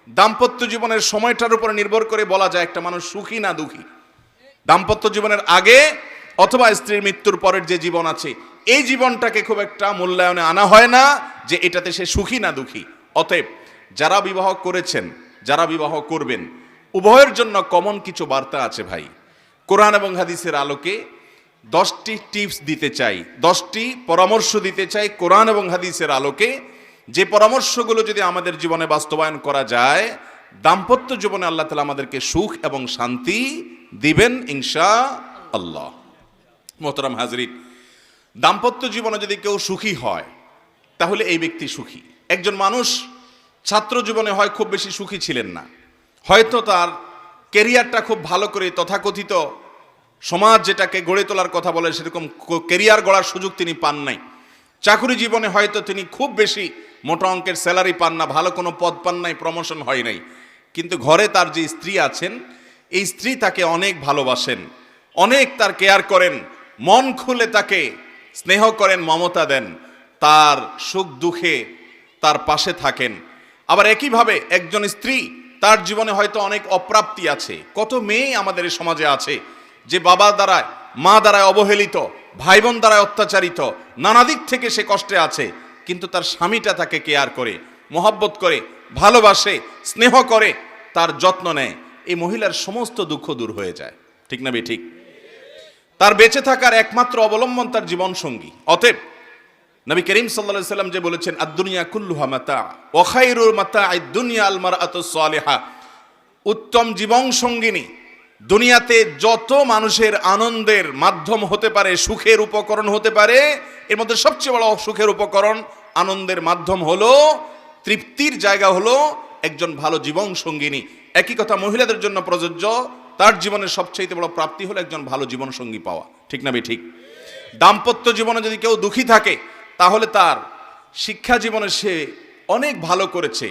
দাম্পত্য জীবনের সময়টার উপর নির্ভর করে বলা যায় একটা মানুষ সুখী না দুঃখী। দাম্পত্য জীবনের আগে অথবা স্ত্রীর মৃত্যুর পরের যে জীবন আছে, এই জীবনটাকে খুব একটা মূল্যায়নে আনা হয় না যে এটাতে সে সুখী না দুঃখী। অতএব যারা বিবাহ করেছেন, যারা বিবাহ করবেন, উভয়ের জন্য কমন কিছু বার্তা আছে ভাই। কোরআন এবং হাদিসের আলোকে 10টি টিপস দিতে চাই, 10টি পরামর্শ দিতে চাই কোরআন এবং হাদিসের আলোকে, যে পরামর্শগুলো যদি আমাদের জীবনে বাস্তবায়ন করা যায়, দাম্পত্য জীবনে আল্লাহ তাআলা আমাদেরকে সুখ এবং শান্তি দিবেন ইনশাআল্লাহ। মোহতারাম হাজরিন, দাম্পত্য জীবনে যদি কেউ সুখী হয় তাহলে এই ব্যক্তি সুখী। একজন মানুষ ছাত্র জীবনে হয় খুব বেশি সুখী ছিলেন না, হয়তো তার ক্যারিয়ারটা খুব ভালো করে তথাকথিত সমাজ যেটাকে গড়ে তোলার কথা বলে সেরকম ক্যারিয়ার গড়ার সুযোগ তিনি পান নাই। চাকরি জীবনে হয়তো তিনি খুব বেশি মোটা অঙ্কের স্যালারি পান না, ভালো কোনো পদ পান নাই, প্রমোশন হয় নাই। কিন্তু ঘরে তার যে স্ত্রী আছেন, এই স্ত্রী তাকে অনেক ভালোবাসেন, অনেক তার কেয়ার করেন, মন খুলে তাকে স্নেহ করেন, মমতা দেন, তার সুখ দুঃখে তার পাশে থাকেন। আবার একইভাবে একজন স্ত্রী, তার জীবনে হয়তো অনেক অপ্রাপ্তি আছে। কত মেয়ে আমাদের এই সমাজে আছে যে বাবা দ্বারায়, মা দ্বারায় অবহেলিত, ভাই বোন দ্বারায় অত্যাচারিত, নানা দিক থেকে সে কষ্টে আছে, কিন্তু তার স্বামীটা তাকে কেয়ার করে, মহব্বত করে, ভালোবাসে, স্নেহ করে, তার যত্ন নেয়। এই মহিলার সমস্ত দুঃখ দূর হয়ে যায়। ঠিক না বে ঠিক? তার বেঁচে থাকার একমাত্র অবলম্বন তার জীবন সঙ্গী। অতএব নবী করিম সাল্লাল্লাহু আলাইহি সাল্লাম যে বলেছেন, আদ-দুনিয়া কুল্লুহা মাতা ওয়া খায়রুল মাতা'আদ দুনিয়া আল মারআতুস সালিহা, উত্তম জীবন সঙ্গিনী দুনিয়াতে যত মানুষের আনন্দের মাধ্যম হতে পারে, সুখের উপকরণ হতে পারে, এর মধ্যে সবচেয়ে বড় সুখের উপকরণ, আনন্দের মাধ্যম হলো, তৃপ্তির জায়গা হলো একজন ভালো জীবন সঙ্গিনী। একই কথা মহিলাদের জন্য প্রযোজ্য। তার জীবনের সবচেয়ে বড় প্রাপ্তি হলো একজন ভালো জীবন সঙ্গী পাওয়া। ঠিক না বে ঠিক? দাম্পত্য জীবনে যদি কেউ দুঃখী থাকে তাহলে তার শিক্ষা জীবনে সে অনেক ভালো করেছে,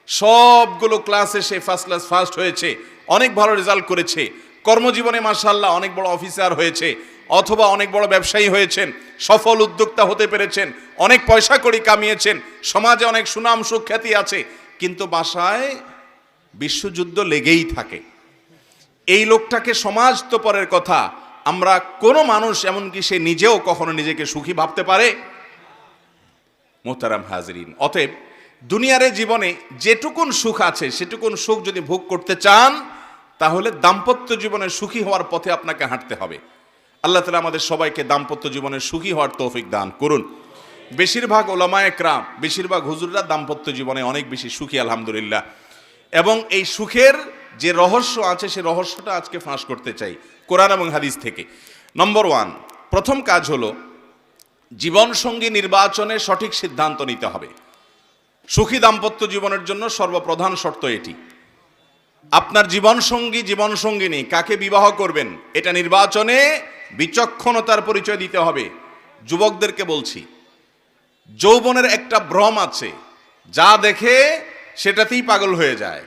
সবগুলো ক্লাসে সে ফার্স্ট ক্লাস ফার্স্ট হয়েছে, অনেক ভালো রেজাল্ট করেছে, কর্মজীবনে মাশাআল্লাহ অনেক বড় অফিসার হয়েছে, অথবা অনেক বড় ব্যবসায়ী হয়েছেন, সফল উদ্যোক্তা হতে পেরেছেন, অনেক পয়সা কড়ি কামিয়েছেন, সমাজে অনেক সুনাম সুখ্যাতি আছে, কিন্তু বাসায় বিশ্বযুদ্ধ লেগেই থাকে। এই লোকটাকে সমাজ তো পরের কথা, আমরা কোনো মানুষ এমনকি সে নিজেও কখনো নিজেকে সুখী ভাবতে পারে? মোহতারাম হাজরিন, অতএব দুনিয়ার জীবনে যেটুকুন সুখ আছে সেটুকুন সুখ যদি ভোগ করতে চান তাহলে দাম্পত্য জীবনে সুখী হওয়ার পথে আপনাকে হাঁটতে হবে। আল্লাহ তাআলা আমাদের সবাইকে দাম্পত্য জীবনে সুখী হওয়ার তৌফিক দান করুন। বেশিরভাগ ওলামায়ে কেরাম, বেশিরভাগ হুজুররা দাম্পত্য জীবনে অনেক বেশি সুখী আলহামদুলিল্লাহ। এবং এই সুখের যে রহস্য আছে সে রহস্যটা আজকে ফাঁস করতে চাই কোরআন এবং হাদিস থেকে। নম্বর 1, প্রথম কাজ হলো জীবনসঙ্গী নির্বাচনে সঠিক সিদ্ধান্ত নিতে হবে। সুখী দাম্পত্য জীবনের জন্য সর্বপ্রধান শর্ত এটি। আপনার জীবনসঙ্গিনী কাকে বিবাহ করবেন এটা নির্বাচনে বিচক্ষণতার পরিচয় দিতে হবে। যুবকদেরকে বলছি, যৌবনের একটা ভ্রম আছে, যা দেখে সেটাতেই পাগল হয়ে যায়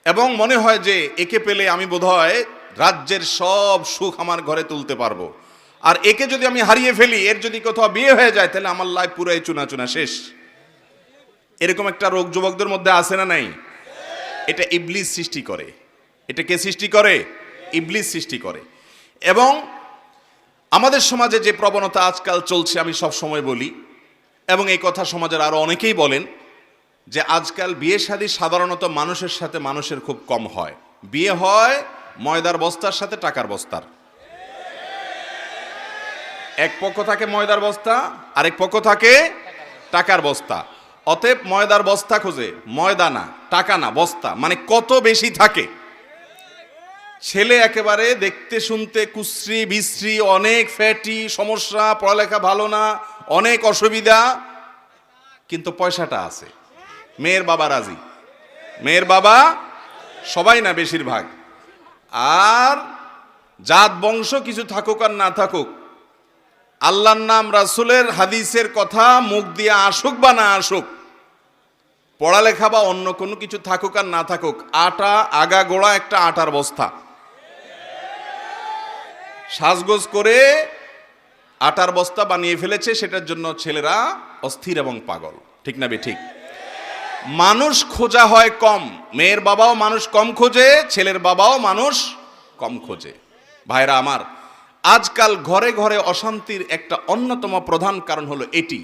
এবং মনে হয় যে একে পেলে আমি বোধহয় রাজ্যের সব সুখ আমার ঘরে তুলতে পারবো, আর একে যদি আমি হারিয়ে ফেলি, এর যদি কোথাও বিয়ে হয়ে যায় তাহলে আমার লাইফ পুরাই চুনা চুনা শেষ। এরকম একটা রোগ যুবকদের মধ্যে আছে না নাই? এটা ইবলিস সৃষ্টি করে। এটা কে সৃষ্টি করে? ইবলিস সৃষ্টি করে। এবং আমাদের সমাজে যে প্রবণতা আজকাল চলছে, আমি সব সময় বলি এবং এই কথা সমাজের আরো অনেকেই বলেন, যে আজকাল বিয়ে শাদী সাধারণত মানুষের সাথে মানুষের খুব কম হয়। বিয়ে হয় ময়দার বস্তার সাথে টাকার বস্তার। এক পক্ষ থাকে ময়দার বস্তা, আরেক পক্ষ থাকে টাকার বস্তা। অতএব ময়দার বস্তা খোঁজে, ময়দা না, টাকা না, বস্তা, মানে কত বেশি থাকে। ছেলে একেবারে দেখতে শুনতে কুশ্রী বিশ্রী, অনেক ফ্যাটি, সমস্যা, পড়ালেখা ভালো না, অনেক অসুবিধা, কিন্তু পয়সাটা আছে। মেয়ের বাবা রাজি, মেয়ের বাবা, সবাই না বেশিরভাগ। আর জাত বংশ কিছু থাকুক আর না থাকুক, আল্লাহর নাম রাসূলের হাদিসের কথা মুখ দিয়ে আসুক বা না আসুক, পড়ালেখা বা অন্য কোনো কিছু থাকুক আর না থাকুক, আটা আগা গোড়া একটা আটার বস্তা। সাজগোজ করে আটার বস্তা বানিয়ে ফেলেছে, সেটার জন্য ছেলেরা অস্থির এবং পাগল। ঠিক না বে ঠিক? মানুষ খোঁজা হয় কম, মেয়ের বাবাও মানুষ কম খোঁজে, ছেলের বাবাও মানুষ কম খোঁজে। ভাইরা আমার, আজকাল ঘরে ঘরে অশান্তির একটা অন্যতম প্রধান কারণ হলো এটি,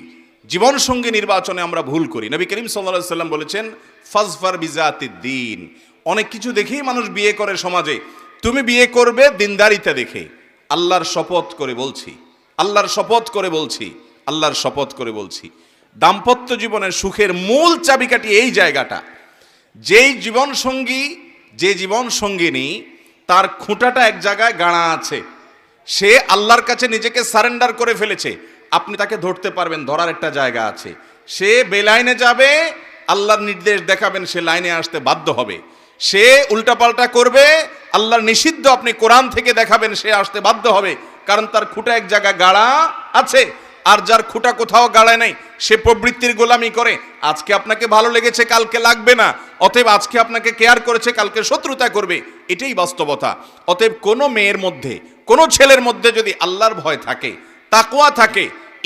জীবনসঙ্গী নির্বাচনে আমরা ভুল করি। নবী করিম সাল্লাল্লাহু আলাইহি ওয়াসাল্লাম বলেছেন, ফাজফার বিজাতিদ দ্বীন। অনেক কিছু দেখেই মানুষ বিয়ে করে সমাজে, তুমি বিয়ে করবে দিনদারিতা দেখে। আল্লাহর শপথ করে বলছি, আল্লাহর শপথ করে বলছি, আল্লাহর শপথ করে বলছি, দাম্পত্য জীবনের সুখের মূল চাবিকাঠি এই জায়গাটা। যেই জীবনসঙ্গী, যে জীবনসঙ্গিনী তার খুঁটাটা এক জায়গায় গাড়া আছে, সে আল্লাহর কাছে নিজেকে সারেন্ডার করে ফেলেছে, আপনি তাকে ধরতে পারবেন, ধরার একটা জায়গা আছে। সে বেলাইনে যাবে, আল্লাহর নির্দেশ দেখাবেন, সে লাইনে আসতে বাধ্য হবে। সে উল্টাপাল্টা করবে, আল্লাহর নিষিদ্ধ আপনি কোরআন থেকে দেখাবেন, সে আসতে বাধ্য হবে, কারণ তার খুঁটা এক জায়গায় গাড়া আছে। আর যার খুঁটা কোথাও গাড়ায় নাই, সে প্রবৃত্তির গোলামি করে। আজকে আপনাকে ভালো লেগেছে, কালকে লাগবে না। অতএব আজকে আপনাকে কেয়ার করেছে, কালকে শত্রুতা করবে, এটাই বাস্তবতা। অতএব কোনো মেয়ের মধ্যে, কোনো ছেলের মধ্যে যদি আল্লাহর ভয় থাকে, তাকওয়া থাকে,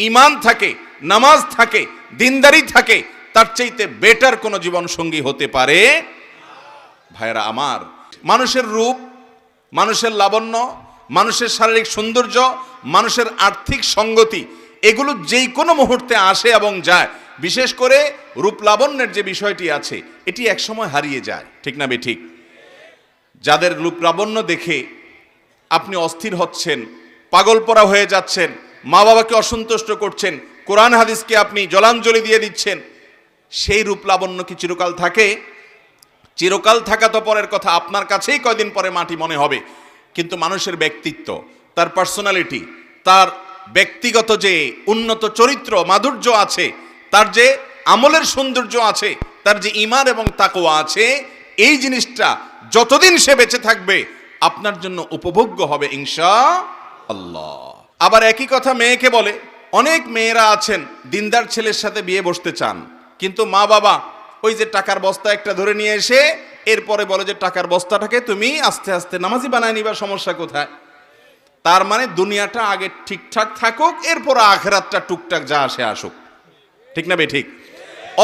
ঈমান থাকে, নামাজ থাকে, দিনদারি থাকে, তার চাইতে বেটার কোনো জীবন সঙ্গী হতে পারে। ভাইরা আমার, মানুষের রূপ, মানুষের লাবণ্য, মানুষের শারীরিক সৌন্দর্য, মানুষের আর্থিক সঙ্গতি, এগুলো যেই কোনো মুহূর্তে আসে এবং যায়। বিশেষ করে রূপ লাবণ্যের যে বিষয়টি আছে, এটি একসময় হারিয়ে যায়, ঠিক না বেঠিক? যাদের রূপ লাবণ্য দেখে আপনি অস্থির হচ্ছেন, পাগলপরা হয়ে যাচ্ছেন, মা বাবাকে অসন্তুষ্ট করছেন, কোরআন হাদিসকে আপনি জলাঞ্জলি দিয়ে দিচ্ছেন, সেই রূপ লাবণ্য কি চিরকাল থাকে? চিরকাল থাকা তো পরের কথা, আপনার কাছেই কয়দিন পরে মাটি মনে হবে। কিন্তু মানুষের ব্যক্তিত্ব, তার পার্সোনালিটি, তার ব্যক্তিগত যে উন্নত চরিত্র মাধুর্য আছে, তার যে আমলের সৌন্দর্য আছে, তার যে ঈমান এবং তাকওয়া আছে, এই জিনিসটা যতদিন সে বেঁচে থাকবে আপনার জন্য উপভোগ্য হবে ইনশাআল্লাহ। আবার একই কথা মেয়েকে বলে, অনেক মেয়েরা আছেন দিনদার ছেলের সাথে বিয়ে বসতে চান, কিন্তু মা বাবা ওই যে টাকার বস্তা একটা ধরে নিয়ে এসে এরপরে বলে যে টাকার বস্তাটাকে তুমি আস্তে আস্তে নামাজি বানায় নিবা, সমস্যা কোথায়? তার মানে দুনিয়াটা আগে ঠিকঠাক থাকুক, এরপর আখিরাতটা টুকটাক যা আসে আসুক, ঠিক না বেঠিক?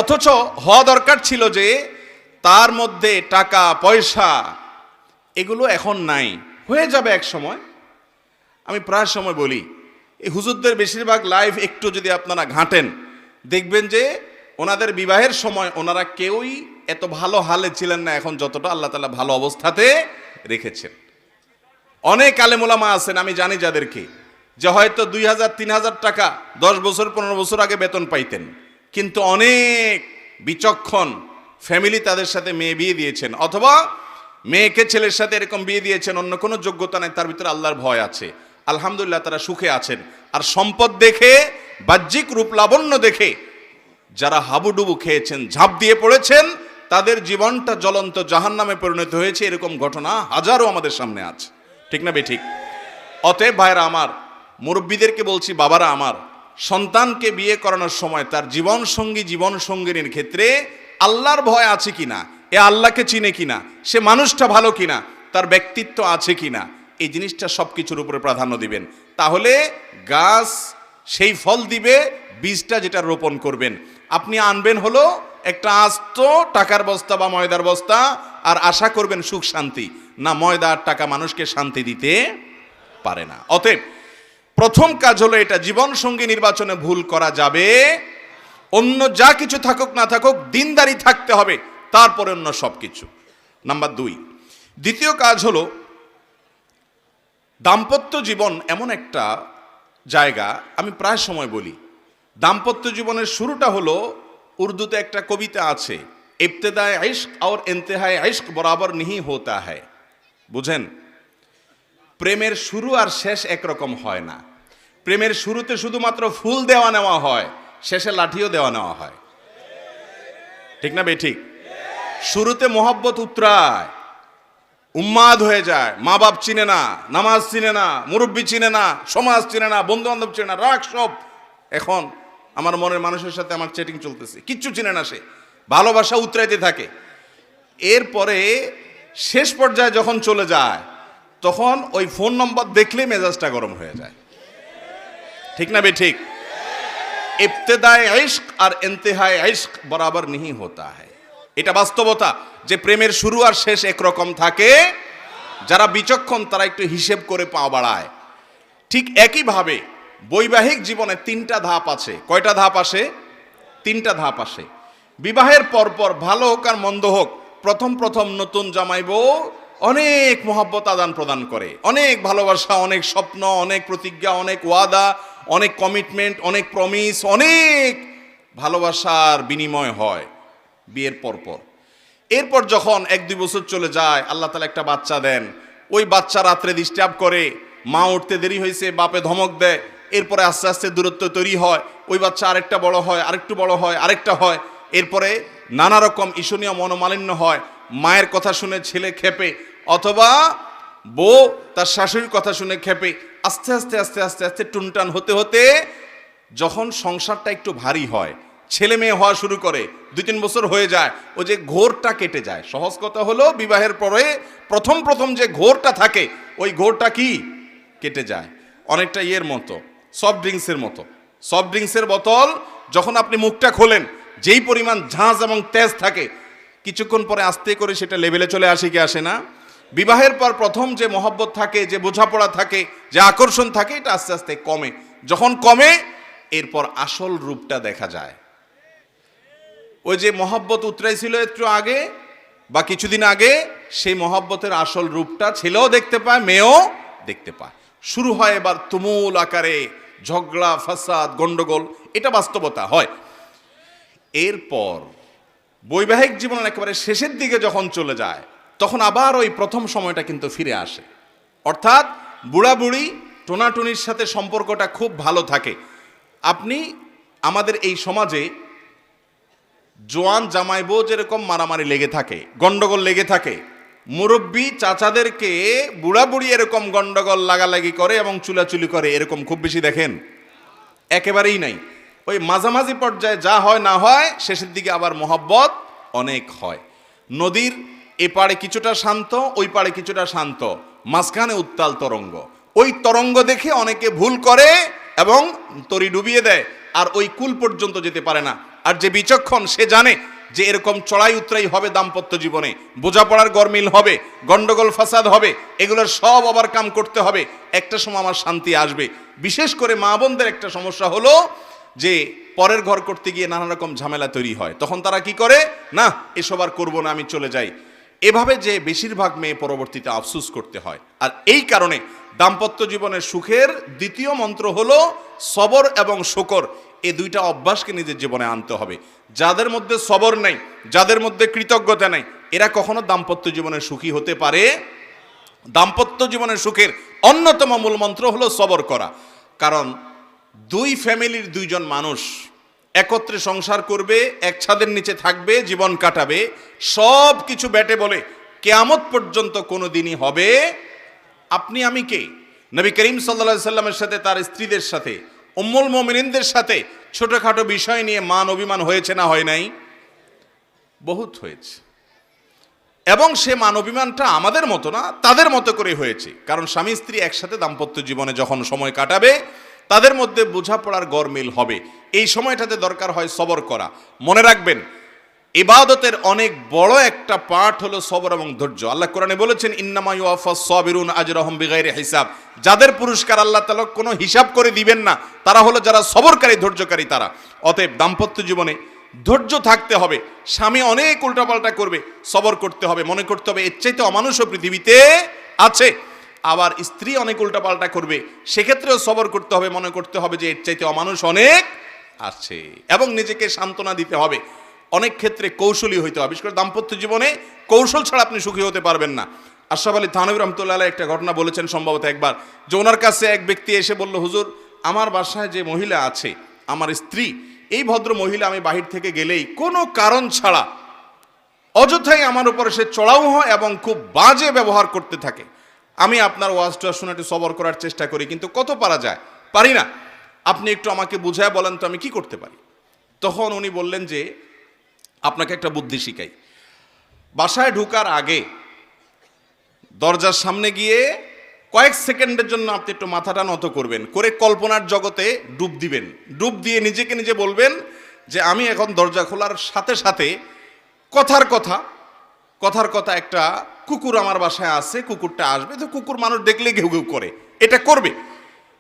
অথচ হওয়া দরকার ছিল যে তার মধ্যে টাকা পয়সা এগুলো এখন নাই, হয়ে যাবে এক সময়। আমি প্রায় সময় বলি, এই হুজুরদের বেশিরভাগ লাইফ একটু যদি আপনারা ঘাঁটেন, দেখবেন যে ওনাদের বিবাহের সময় ওনারা কেউই এত ভালো হালে ছিলেন না এখন যতটা আল্লাহ তাআলা ভালো অবস্থাতে রেখেছেন। অনেক আলেম ওলামা আছেন, আমি জানি যাদেরকে, যে হয়তো 2000-3000 টাকা 10 বছর 15 বছর আগে বেতন পাইতেন, কিন্তু অনেক বিচক্ষণ ফ্যামিলি তাদের সাথে মেয়ে বিয়ে দিয়েছেন, অথবা মেয়েকে ছেলের সাথে এরকম বিয়ে দিয়েছেন, অন্য কোনো যোগ্যতা নেই, তার ভিতরে আল্লাহর ভয় আছে, আলহামদুলিল্লাহ তারা সুখে আছেন। আর সম্পদ দেখে, বাহ্যিক রূপ লাবণ্য দেখে যারা হাবুডুবু খেয়েছেন, ঝাঁপ দিয়ে পড়েছেন, তাদের জীবনটা জ্বলন্ত জাহান্নামে পরিণত হয়েছে, এরকম ঘটনা হাজারো আমাদের সামনে আছে, ঠিক না বেঠিক? অতএব ভাইরা আমার, মুরব্বীদেরকে বলছি, বাবারা আমার, সন্তানকে বিয়ে করানোর সময় তার জীবন সঙ্গী, জীবন সঙ্গিনীর ক্ষেত্রে আল্লাহর ভয় আছে কিনা, এ আল্লাহকে চিনে কিনা, সে মানুষটা ভালো কিনা, তার ব্যক্তিত্ব আছে কিনা, এই জিনিসটা সব কিছুর উপরে প্রাধান্য দিবেন। তাহলে গাছ সেই ফল দিবে, বীজটা যেটা রোপণ করবেন। আপনি আনবেন হলো একটা আস্ত টাকার বস্তা বা ময়দার বস্তা, আর আশা করবেন সুখ শান্তি, না, ময়দা আর টাকা মানুষকে শান্তি দিতে পারে না। অতএব প্রথম কাজ হলো এটা, জীবন সঙ্গী নির্বাচনে ভুল করা যাবে, অন্য যা কিছু থাকুক না থাকুক দিনদারি থাকতে হবে, তারপরে অন্য সব কিছু। নাম্বার 2, দ্বিতীয় কাজ হলো, দাম্পত্য জীবন এমন একটা জায়গা, আমি প্রায় সময় বলি, দাম্পত্য জীবনের শুরুটা হলো, উর্দুতে একটা কবিতা আছে, ইবতেদায়ে ইশক और इंतहाए इश्क बराबर नहीं होता है। বুঝেন? প্রেমের শুরু আর শেষ একরকম হয় না। প্রেমের শুরুতে শুধুমাত্র ফুল দেওয়া নেওয়া হয়, শেষে লাঠিও দেওয়া নেওয়া হয়, ঠিক না বেঠিক? শুরুতে মোহাব্বত উতরায়, উম্মাদ হয়ে যায়, মা বাপ চিনে না, নামাজ চিনে না, মুরব্বী চিনে না, সমাজ চিনে না, বন্ধু বান্ধব চিনে না, রাগ সব। এখন আমার মনের মানুষের সাথে আমার চ্যাটিং চলতেছে, কিচ্ছু চিনে না, সে ভালোবাসা উতরাইতে থাকে। এরপরে শেষ পর্যায়ে যখন চলে যায়, তখন ওই ফোন নম্বর দেখলেই মেজাজটা গরম হয়ে যায়, ঠিক না বেঠিক? ইবতেদায়ে ইশক আর ইন্তেহায়ে ইশক বরাবর नहीं होता है। এটা বাস্তবতা যে প্রেমের শুরু আর শেষ একরকম থাকে। যারা বিচক্ষণ তারা একটু হিসেব করে পা বাড়ায়। ঠিক একইভাবে বৈবাহিক জীবনে 3টা ধাপ আছে। কয়টা ধাপ আসে? 3টা ধাপ আসে। বিবাহের পরপর ভালো হোক আর মন্দ হোক, প্রথম প্রথম নতুন জামাই বউ অনেক মহব্বত আদান প্রদান করে, অনেক ভালোবাসা, অনেক স্বপ্ন, অনেক প্রতিজ্ঞা, অনেক ওয়াদা, অনেক কমিটমেন্ট, অনেক প্রমিস, অনেক ভালোবাসার বিনিময় হয় বিয়ের পরপর। এরপর যখন 1-2 বছর চলে যায়, আল্লাহ তাআলা একটা বাচ্চা দেন। ওই বাচ্চা রাত্রে ডিস্টার্ব করে, মা উঠতে দেরি হয়েছে, বাপে ধমক দেয়। এরপরে আস্তে আস্তে দূরত্ব তৈরি হয়। ওই বাচ্চা আরেকটা বড় হয়, আরেকটু বড় হয়, আরেকটা হয়। এরপরে নানা রকম ঈশনীয় মনোমালিন্য হয়। মায়ের কথা শুনে ছেলে খেপে, অথবা বউ তার শাশুড়ির কথা শুনে খেপে। আস্তে আস্তে আস্তে আস্তে আস্তে টুনটান হতে হতে যখন সংসারটা একটু ভারী হয়, ছেলে মেয়ে হওয়া শুরু করে, 2-3 বছর হয়ে যায়, ও যে ঘোরটা কেটে যায়। সহজ কথা হলো, বিবাহের পরে প্রথম প্রথম যে ঘোরটা থাকে, ওই ঘোরটা কি কেটে যায়। অনেকটা ইয়ের মতো, সফট ড্রিঙ্কসের মতো। সফট ড্রিঙ্কসের বোতল যখন আপনি মুখটা খোলেন, যেই পরিমাণ ঝাঁজ এবং তেজ থাকে, কিছুক্ষণ পরে আস্তে করে সেটা লেভেলে চলে আসে কি আসে না? বিবাহের পর প্রথম যে মহব্বত থাকে, যে বোঝাপড়া থাকে, যে আকর্ষণ থাকে, এটা আস্তে আস্তে কমে। যখন কমে, এরপর আসল রূপটা দেখা যায়। ওই যে মহব্বত উতরাইছিল একটু আগে বা কিছুদিন আগে, সেই মহব্বতের আসল রূপটা ছেলেও দেখতে পায়, মেয়েও দেখতে পায়। শুরু হয় এবার তুমুল আকারে ঝগড়া, ফাসাদ, গন্ডগোল। এটা বাস্তবতা হয়। এরপর বৈবাহিক জীবনের একেবারে শেষের দিকে যখন চলে যায়, তখন আবার ওই প্রথম সময়টা কিন্তু ফিরে আসে। অর্থাৎ বুড়া বুড়ি টোনাটুনির সাথে সম্পর্কটা খুব ভালো থাকে। আপনি আমাদের এই সমাজে জোয়ান জামাই বউ যেরকম মারামারি লেগে থাকে, গন্ডগোল লেগে থাকে, মুরব্বী চাচাদেরকে বুড়া বুড়ি এরকম গন্ডগোল লাগালাগি করে এবং চুলাচুলি করে, এরকম খুব বেশি দেখেন? একেবারেই নাই। ওই মাঝামাঝি পর্যায়ে যা হয় না হয়, শেষের দিকে আবার মহব্বত অনেক হয়। নদীর এপারে কিছুটা শান্ত, ওই পারে কিছুটা শান্ত, মাঝখানে উত্তাল তরঙ্গ। ওই তরঙ্গ দেখে অনেকে ভুল করে এবং তরি ডুবিয়ে দেয়, আর ওই কুল পর্যন্ত যেতে পারে না। আর যে বিচক্ষণ, সে জানে যে এরকম চড়াই উতরাই হবে দাম্পত্য জীবনে, বোঝাপড়ার গরমিল হবে, গন্ডগোল ফাসাদ হবে, এগুলোর সব ওভারকাম করতে হবে। একটা সময় আমার শান্তি আসবে। বিশেষ করে মা বোনদের একটা সমস্যা হলো যে পরের ঘর করতে গিয়ে নানা রকম ঝামেলা তৈরি হয়। তখন তারা কি করে, না এসব আর করবো না, আমি চলে যাই। এভাবে যে বেশিরভাগ মেয়ে পরবর্তীতে আফসোস করতে হয়। আর এই কারণে দাম্পত্য জীবনের সুখের দ্বিতীয় মন্ত্র হলো সবর এবং শুকর। এই দুইটা অভ্যাসকে নিজের জীবনে আনতে হবে। যাদের মধ্যে সবর নেই, যাদের মধ্যে কৃতজ্ঞতা নেই, এরা কখনো দাম্পত্য জীবনে সুখী হতে পারে। দাম্পত্য জীবনের সুখের অন্যতম মূল মন্ত্র হলো সবর করা। কারণ দুই ফ্যামিলির দুইজন মানুষ একত্রে সংসার করবে, এক ছাদের নিচে থাকবে, জীবন কাটাবে, সব কিছু ব্যাটে বলে কিয়ামত পর্যন্ত কোনো দিনই হবে। আপনি আমি কে? নবী করিম সাল্লাল্লাহু আলাইহি সাল্লামের সাথে, তার স্ত্রীদের সাথে, উম্মুল মুমিনিনদের সাথে ছোটখাটো বিষয় নিয়ে মান অভিমান হয়েছে না হয় নাই? বহুত হয়েছে। এবং সে মান অভিমানটা আমাদের মতো না, তাদের মতো করে হয়েছে। কারণ স্বামী স্ত্রী একসাথে দাম্পত্য জীবনে যখন সময় কাটাবে, তাদের মধ্যে বোঝাপড়ার গরমিল হবে। এই সময়টাতে দরকার হয় সবর করা। মনে রাখবেন, ইবাদতের অনেক বড় একটা পার্ট হলো সবর এবং ধৈর্য। আল্লাহ কোরআনে বলেছেন, ইন্নামা ইউওয়াফাস সাবিরুন আজরাহুম বিগাইরি হিসাব। যাদের পুরস্কার আল্লাহ তাআলা কোনো হিসাব করে দিবেন না, তারা হলো যারা সবরকারী, ধৈর্যকারী তারা। অতএব দাম্পত্য জীবনে ধৈর্য থাকতে হবে। স্বামী অনেক উল্টাপাল্টা করবে, সবর করতে হবে। মনে করতে হবে এর চাইতে অমানুষও পৃথিবীতে আছে। আবার স্ত্রী অনেক উল্টাপাল্টা করবে, সেক্ষেত্রেও সবর করতে হবে। মনে করতে হবে যে এর চাইতে অমানুষ অনেক আছে, এবং নিজেকে সান্ত্বনা দিতে হবে। অনেক ক্ষেত্রে কৌশলী হইতে হবে। বিশেষ করে দাম্পত্য জীবনে কৌশল ছাড়া আপনি সুখী হতে পারবেন না। আশরাফ আলী থানভী রহমতুল্লাহ আলাইহি একটা ঘটনা বলেছেন সম্ভবত একবার, যে ওনার কাছে এক ব্যক্তি এসে বলল, হুজুর, আমার বাসায় যে মহিলা আছে, আমার স্ত্রী, এই ভদ্র মহিলা আমি বাহির থেকে গেলেই কোনো কারণ ছাড়া অযথাই আমার উপরে সে চড়াও হয় এবং খুব বাজে ব্যবহার করতে থাকে। আমি আপনার ওয়াজটা শুনে একটু সবর করার চেষ্টা করি, কিন্তু কত পারা যায়, পারি না। আপনি একটু আমাকে বুঝায় বলেন তো আমি কি করতে পারি। তখন উনি বললেন যে, আপনাকে একটা বুদ্ধি শিখাই। বাসায় ঢোকার আগে দরজার সামনে গিয়ে কয়েক সেকেন্ডের জন্য আপনি একটু মাথাটা নত করবেন, করে কল্পনার জগতে ডুব দিবেন। ডুব দিয়ে নিজেকে নিজে বলবেন যে, আমি এখন দরজা খোলার সাথে সাথে কথার কথা একটা কুকুর আমার বাসায় আছে, কুকুরটা আসবে, তো কুকুর মানুষ দেখলে ঘেউ ঘেউ করে, এটা করবে,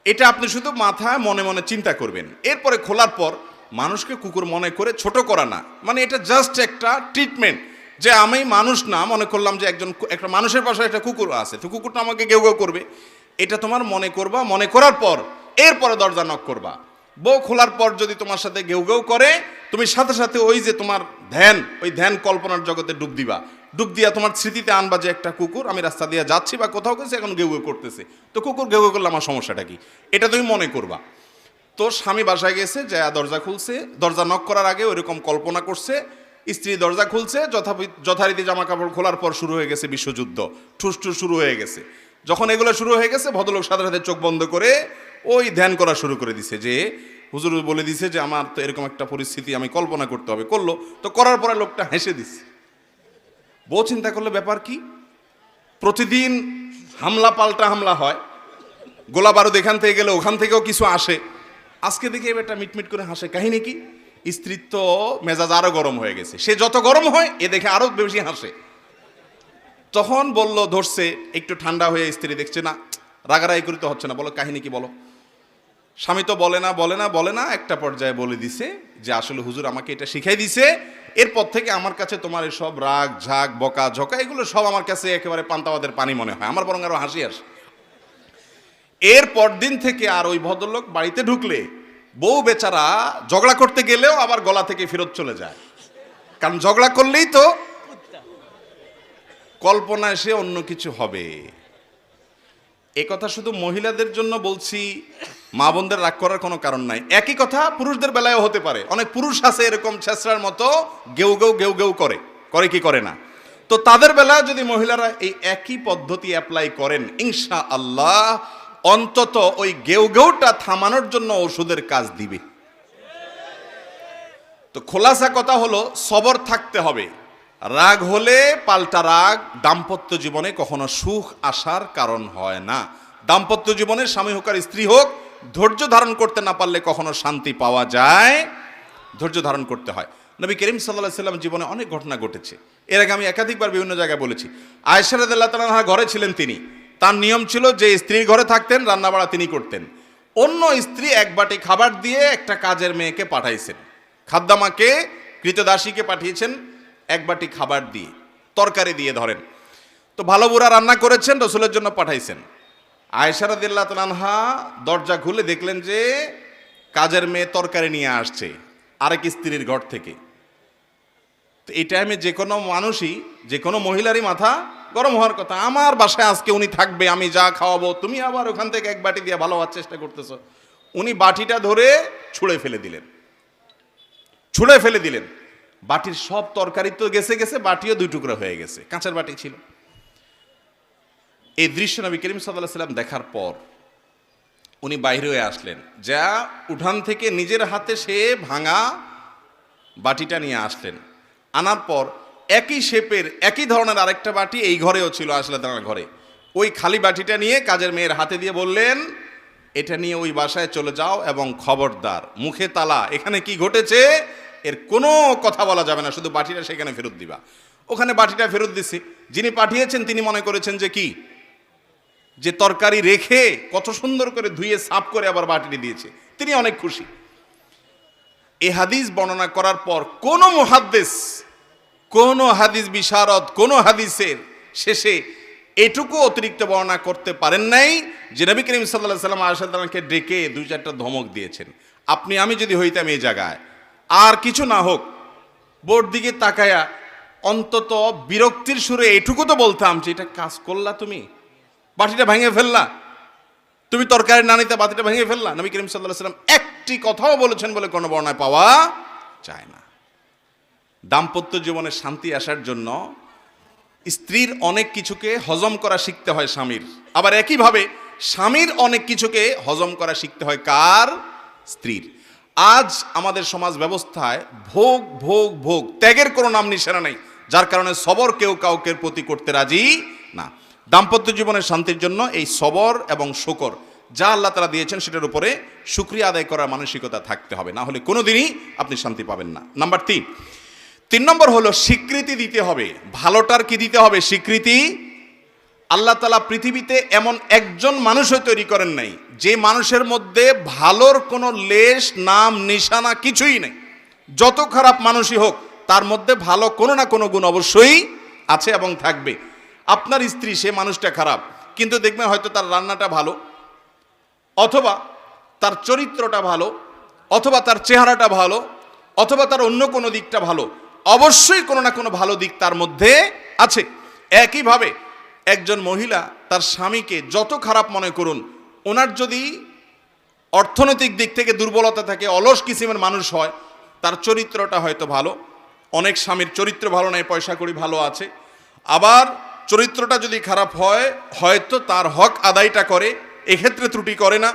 এটা আপনি শুধু মাথায় মনে মনে চিন্তা করবেন। এরপরে খোলার পর মানুষকে কুকুর মনে করে ছোট করা না, মানে এটা জাস্ট একটা ট্রিটমেন্ট, যে আমি মানুষ না মনে করলাম যে একটা মানুষের পাশে একটা কুকুর আছে, তো কুকুরটা আমাকে ঘেউ ঘেউ করবে, এটা তোমার মনে করবা। মনে করার পর এরপরে দরজা নক করবা। বউ খোলার পর যদি তোমার সাথে ঘেউ ঘেউ করে, তুমি সাথে সাথে ওই যে তোমার ওই ধ্যান কল্পনার জগতে ডুব দিবা। ডুব দিয়া তোমার স্মৃতিতে আনবা যে একটা কুকুর, আমি রাস্তা দিয়ে যাচ্ছি বা কোথাও গেছি, এখন ঘেউ ঘেউ করতেছে, তো কুকুর ঘেউ ঘেউ করলে আমার সমস্যাটা কি, এটা তুমি মনে করবা। তো স্বামী বাসায় গেছে, যা দরজা খুলছে, দরজা নক করার আগে ওইরকম কল্পনা করছে, স্ত্রী দরজা খুলছে, যথারীতি জামা কাপড় খোলার পর শুরু হয়ে গেছে বিশ্বযুদ্ধ, ঠুসঠুস শুরু হয়ে গেছে। যখন এগুলো শুরু হয়ে গেছে, ভদ্রলোক সাথে সাথে চোখ বন্ধ করে ওই ধ্যান করা শুরু করে দিছে, যে হুজুর বলে দিছে যে আমার তো এরকম একটা পরিস্থিতি আমি কল্পনা করতে হবে, করলো। তো করার পরে লোকটা হেসে দিচ্ছে। বউ চিন্তা করলে ব্যাপার কি, প্রতিদিন হামলা পাল্টা হামলা হয়, গোলা বারুদ এখান থেকে গেলে ওখান থেকেও কিছু আসে, আজকে দেখে এটা মিটমিট করে হাসে, কাহিনী কি? স্ত্রীর তো মেজাজ আরো গরম হয়ে গেছে, সে যত গরম হয় এ দেখে আরো বেশি হাসে। তখন বলল, ধরছে, একটু ঠান্ডা হয়ে স্ত্রী দেখছে না, রাগারাগি করতে হচ্ছে না, বলো কাহিনী কি বলো। স্বামী তো বলে না, একটা পর্যায়ে বলে দিছে যে আসলে হুজুর আমাকে এটা শিখাই দিছে, এরপর থেকে আমার কাছে তোমার সব রাগ ঝাগ বকা ঝকা এগুলো সব আমার কাছে একেবারে পান্তাবাদের পানি মনে হয়, আমার বরং আরো হাসি আসে। এরপর দিন থেকে আর ওই ভদ্রলোক বাড়িতে ঢুকলে বউ বেচারা ঝগড়া করতে গেলেও আবার গলা থেকে ফেরত চলে যায়, কারণ ঝগড়া করলেই তো কল্পনায় সে অন্য কিছু হবে। এ কথা শুধু মহিলাদের জন্য বলছি, মা বোনদের রাগ করার কোনো কারণ নাই। একই কথা পুরুষদের বেলায়ও হতে পারে, অনেক পুরুষ আছে এরকম ছেঁচড়ার মতো গেউ গেউ করে কি করে না, তো তাদের বেলায় যদি মহিলারা এই একই পদ্ধতি অ্যাপ্লাই করেন, ইনশাআল্লাহ অন্তত ওই গেউটা থামানোর জন্য ওষুধের কাজ দিবে। তো খোলাসা কথা হলো, সবর থাকতে হবে। রাগ হলে পাল্টা রাগ দাম্পত্য জীবনে কখনো সুখ আসার কারণ হয় না। দাম্পত্য জীবনে স্বামী হোক আর স্ত্রী হোক, ধৈর্য ধারণ করতে না পারলে কখনো শান্তি পাওয়া যায়, ধৈর্য ধারণ করতে হয়। নবী করিম সাল্লাল্লাহু আলাইহি সাল্লাম জীবনে অনেক ঘটনা ঘটেছে, এর আগে আমি একাধিকবার বিভিন্ন জায়গায় বলেছি। আয়েশা রাদিয়াল্লাহু তাআলা আনহা ঘরে ছিলেন, তিনি, তার নিয়ম ছিল যে স্ত্রীর ঘরে থাকতেন, রান্নাবাড়া তিনি করতেন। অন্য স্ত্রী এক বাটি খাবার দিয়ে একটা কাজের মেয়েকে পাঠাইছেন, খাদ্দামাকে কৃতদাসীকে পাঠিয়েছেন এক বাটি খাবার দিয়ে, তরকারি দিয়ে ধরেন। তো ভালো বুড়া রান্না করেছেন, রসুলের জন্য পাঠাইছেন। আয়েশা রাদিয়াল্লাহু তাআলা আনহা দরজা খুলে দেখলেন যে কাজের মেয়ে তরকারি নিয়ে আসছে আরেক স্ত্রীর ঘর থেকে। তো এই টাইমে যে কোনো মানুষই, যে কোনো মহিলারই মাথা গরম হওয়ার কথা, আমার বাসায় আজকে উনি থাকবে, আমি যা খাওয়াবো, তুমি আবার ওখান থেকে এক বাটি দিয়ে ভালো হওয়ার চেষ্টা করতেছো। উনি বাটিটা ধরে ছুঁড়ে ফেলে দিলেন। বাটির সব তরকারি তো গেছে, বাটিও দুই টুকরা হয়ে গেছে, কাঁচের বাটি ছিল। এই দৃশ্য নবী করিম সাল্লাল্লাহু আলাইহি সাল্লাম দেখার পর উনি বাইরে হয়ে আসলেন, যা উঠান থেকে নিজের হাতে সে ভাঙা বাটিটা নিয়ে আসলেন। আনার পর একই শেপের একই ধরনের আরেকটা বাটি এই ঘরেও ছিল, আসলে তার ঘরে, ওই খালি বাটিটা নিয়ে কাজের মেয়ের হাতে দিয়ে বললেন, এটা নিয়ে ওই বাসায় চলে যাও এবং খবরদার মুখে তালা, এখানে কি ঘটেছে এর কোনো কথা বলা যাবে না, শুধু বাটিটা সেখানে ফেরত দিবা। ওখানে বাটিটা ফেরত দিছে। যিনি পাঠিয়েছেন তিনি মনে করেছেন যে কি, যে তরকারি রেখে কত সুন্দর করে ধুয়ে সাফ করে আবার বাটিটি দিয়েছে, তিনি অনেক খুশি। এই হাদিস বর্ণনা করার পর কোন মুহাদ্দিস, কোন হাদিস বিশারদ, কোন হাদিসের শেষে এটুকু অতিরিক্ত বর্ণনা করতে পারেন নাই যে নবী করিম সাল্লাল্লাহু আলাইহি ওয়াসাল্লাম আয়েশা রাদিয়াল্লাহু আনহাকে ডেকে দুই চারটা ধমক দিয়েছেন। আপনি আমি যদি হইতাম এই জায়গায়, আর কিছু না হোক বোর দিকে তাকায়া অন্তত বিরক্তির সুরে এটুকু তো বলতাম যে এটা কাজ করলা, তুমি বাটিটা ভেঙে ফেললা, তুমি তরকারি না নিতে বাটিটা ভেঙে ফেললা। নবী করিম সাল্লাল্লাহু আলাইহি ওয়াসাল্লাম একটি কথাও বলেছেন বলে কোনো বর্ণনায় পাওয়া যায় না। দাম্পত্য জীবনে শান্তি আসার জন্য স্ত্রীর অনেক কিছুকে হজম করা শিখতে হয় স্বামীর, আবার একইভাবে স্বামীর অনেক কিছুকে হজম করা শিখতে হয় কার? স্ত্রীর। আজ আমাদের সমাজ ব্যবস্থায় ভোগ ভোগ ভোগ, ত্যাগের কোনো নাম নিশানা নেই, যার কারণে সবর কেউ কাউকে প্রতি করতে রাজি না। দাম্পত্য জীবনের শান্তির জন্য এই সবর এবং শুকর যা আল্লাহ তাআলা দিয়েছেন সেটার উপরে শুকরিয়া আদায় করার মানসিকতা থাকতে হবে, না হলে কোনোদিনই আপনি শান্তি পাবেন না। নাম্বার 3, 3 নম্বর হলো স্বীকৃতি দিতে হবে। ভালোটার কি দিতে হবে? স্বীকৃতি। আল্লাহ তাআলা পৃথিবীতে এমন একজন মানুষও তৈরি করেন নাই যে মানুষের মধ্যে ভালোর কোনো লেশ নাম নিশানা কিছুই নেই। যত খারাপ মানুষই হোক তার মধ্যে ভালো কোনো না কোনো গুণ অবশ্যই আছে এবং থাকবে। আপনার স্ত্রী, সে মানুষটা খারাপ, কিন্তু দেখবেন হয়তো তার রান্নাটা ভালো, অথবা তার চরিত্রটা ভালো, অথবা তার চেহারাটা ভালো, অথবা তার অন্য কোনো দিকটা ভালো। অবশ্যই কোনো না কোনো ভালো দিক তার মধ্যে আছে। একইভাবে একজন মহিলা তার স্বামীকে যত খারাপ মনে করুন, ওনার যদি অর্থনৈতিক দিক থেকে দুর্বলতা থাকে, অলস কিসিমের মানুষ হয়, তার চরিত্রটা হয়তো ভালো। অনেক স্বামীর চরিত্র ভালো নাই, পয়সা কড়ি ভালো আছে, আবার চরিত্রটা যদি খারাপ হয় হয়তো তার হক আদায়টা করে, এক্ষেত্রে ত্রুটি করে না,